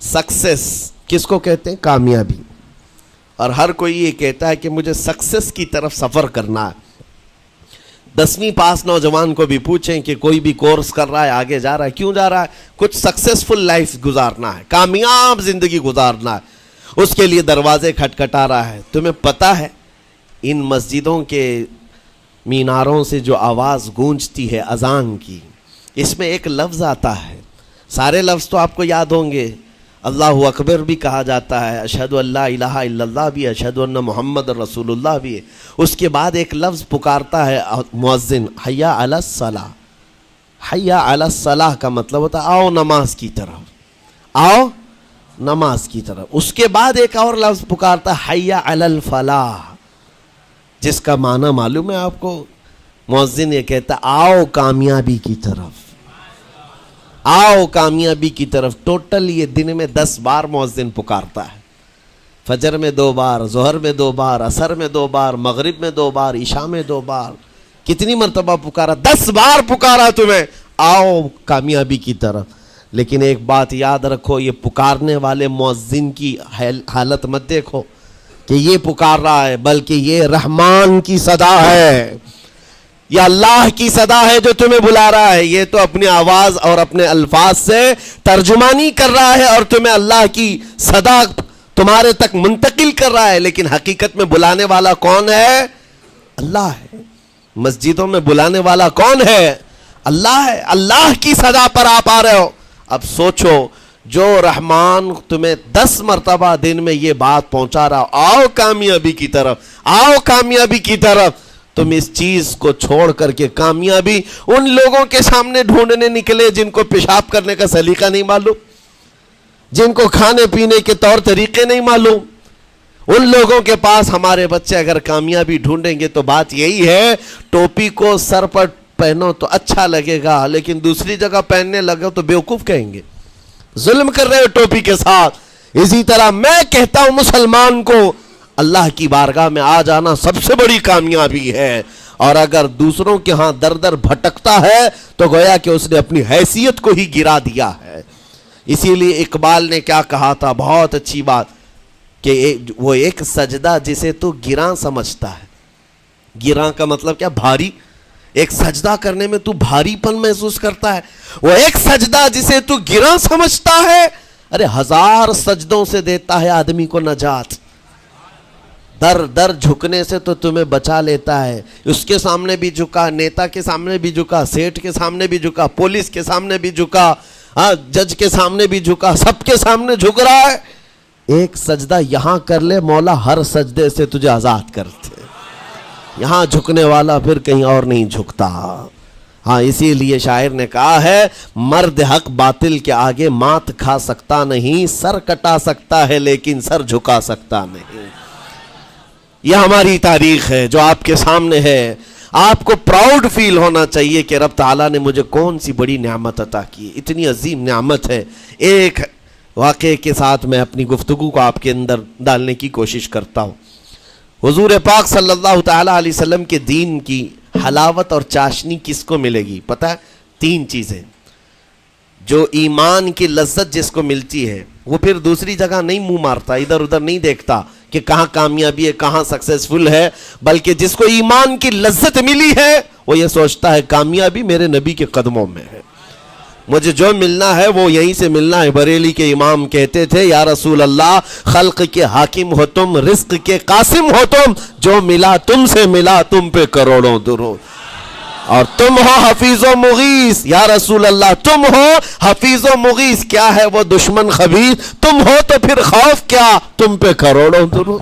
Success کس کو کہتے ہیں؟ کامیابی. اور ہر کوئی یہ کہتا ہے کہ مجھے سکسیس کی طرف سفر کرنا ہے. 10ویں پاس نوجوان کو بھی پوچھیں کہ کوئی بھی کورس کر رہا ہے, آگے جا رہا ہے, کیوں جا رہا ہے؟ کچھ سکسیسفل لائف گزارنا ہے, کامیاب زندگی گزارنا ہے. اس کے لیے دروازے کھٹکھٹا رہا ہے. تمہیں پتہ ہے ان مسجدوں کے میناروں سے جو آواز گونجتی ہے اذان کی, اس میں ایک لفظ آتا ہے. سارے لفظ تو آپ کو یاد ہوں گے. اللہ اکبر بھی کہا جاتا ہے, اشہد ان لا الہ الا اللہ بھی, اشہد ان محمد رسول اللہ بھی ہے. اس کے بعد ایک لفظ پکارتا ہے مؤذن, حی علی الصلاۃ. حی علی الصلاۃ کا مطلب ہوتا ہے آؤ نماز کی طرف, آؤ نماز کی طرف. اس کے بعد ایک اور لفظ پکارتا ہے حی علی الفلاح, جس کا معنی معلوم ہے آپ کو؟ مؤذن یہ کہتا ہے آؤ کامیابی کی طرف, آؤ کامیابی کی طرف. ٹوٹل یہ دن میں 10 بار مؤذن پکارتا ہے. فجر میں 2 بار, ظہر میں 2 بار, عصر میں 2 بار, مغرب میں 2 بار, عشاء میں 2 بار. کتنی مرتبہ پکارا؟ 10 بار پکارا تمہیں, آؤ کامیابی کی طرف. لیکن ایک بات یاد رکھو, یہ پکارنے والے مؤذن کی حالت مت دیکھو کہ یہ پکار رہا ہے, بلکہ یہ رحمان کی صدا ہے, یہ اللہ کی صدا ہے جو تمہیں بلا رہا ہے. یہ تو اپنی آواز اور اپنے الفاظ سے ترجمانی کر رہا ہے اور تمہیں اللہ کی صدا تمہارے تک منتقل کر رہا ہے. لیکن حقیقت میں بلانے والا کون ہے؟ اللہ ہے. مسجدوں میں بلانے والا کون ہے؟ اللہ ہے. اللہ کی صدا پر آپ آ رہے ہو. اب سوچو, جو رحمان تمہیں 10 مرتبہ دن میں یہ بات پہنچا رہا, آؤ کامیابی کی طرف, آؤ کامیابی کی طرف, تم اس چیز کو چھوڑ کر کے کامیابی ان لوگوں کے سامنے ڈھونڈنے نکلے جن کو پیشاب کرنے کا سلیقہ نہیں معلوم, جن کو کھانے پینے کے طور طریقے نہیں معلوم. ان لوگوں کے پاس ہمارے بچے اگر کامیابی ڈھونڈیں گے تو بات یہی ہے, ٹوپی کو سر پر پہنو تو اچھا لگے گا, لیکن دوسری جگہ پہننے لگو تو بیوقوف کہیں گے, ظلم کر رہے ہو ٹوپی کے ساتھ. اسی طرح میں کہتا ہوں مسلمان کو اللہ کی بارگاہ میں آ جانا سب سے بڑی کامیابی ہے. اور اگر دوسروں کے ہاں در در بھٹکتا ہے تو گویا کہ اس نے اپنی حیثیت کو ہی گرا دیا ہے. اسی لیے اقبال نے کیا کہا تھا, بہت اچھی بات, کہ وہ ایک سجدہ جسے تو گراں سمجھتا ہے. گراں کا مطلب کیا؟ بھاری. ایک سجدہ کرنے میں تو بھاری پن محسوس کرتا ہے. وہ ایک سجدہ جسے تو گراں سمجھتا ہے, ارے 1000 سجدوں سے دیتا ہے آدمی کو نجات. در در جھکنے سے تو تمہیں بچا لیتا ہے. اس کے سامنے بھی جھکا, نیتا کے سامنے بھی جھکا, سیٹ کے سامنے بھی جھکا, پولیس کے سامنے بھی جھکا, جج کے سامنے بھی جھکا, سب کے سامنے جھک رہا ہے. ایک سجدہ یہاں کر لے, مولا ہر سجدے سے تجھے آزاد کرتے. یہاں جھکنے والا پھر کہیں اور نہیں جھکتا. ہاں اسی لیے شاعر نے کہا ہے, مرد حق باطل کے آگے مات کھا سکتا نہیں, سر کٹا سکتا ہے لیکن سر جھکا سکتا نہیں. یہ ہماری تاریخ ہے جو آپ کے سامنے ہے. آپ کو پراؤڈ فیل ہونا چاہیے کہ رب تعالیٰ نے مجھے کون سی بڑی نعمت عطا کی, اتنی عظیم نعمت ہے. ایک واقعے کے ساتھ میں اپنی گفتگو کو آپ کے اندر ڈالنے کی کوشش کرتا ہوں. حضور پاک صلی اللہ تعالیٰ علیہ وسلم کے دین کی حلاوت اور چاشنی کس کو ملے گی پتہ ہے؟ 3 چیزیں. جو ایمان کی لذت جس کو ملتی ہے وہ پھر دوسری جگہ نہیں منہ مارتا, ادھر ادھر نہیں دیکھتا کہ کہاں کامیابی ہے, کہاں سکسیسفل ہے, بلکہ جس کو ایمان کی لذت ملی ہے وہ یہ سوچتا ہے کامیابی میرے نبی کے قدموں میں ہے, مجھے جو ملنا ہے وہ یہیں سے ملنا ہے. بریلی کے امام کہتے تھے, یا رسول اللہ خلق کے حاکم ہو تم, رزق کے قاسم ہو تم, جو ملا تم سے ملا تم پہ کروڑوں درود. اور تم ہو حفیظ و مغیث, یا رسول اللہ تم ہو حفیظ و مغیث, کیا ہے وہ دشمن خبیث, تم ہو تو پھر خوف کیا, تم پہ کروڑوں درود.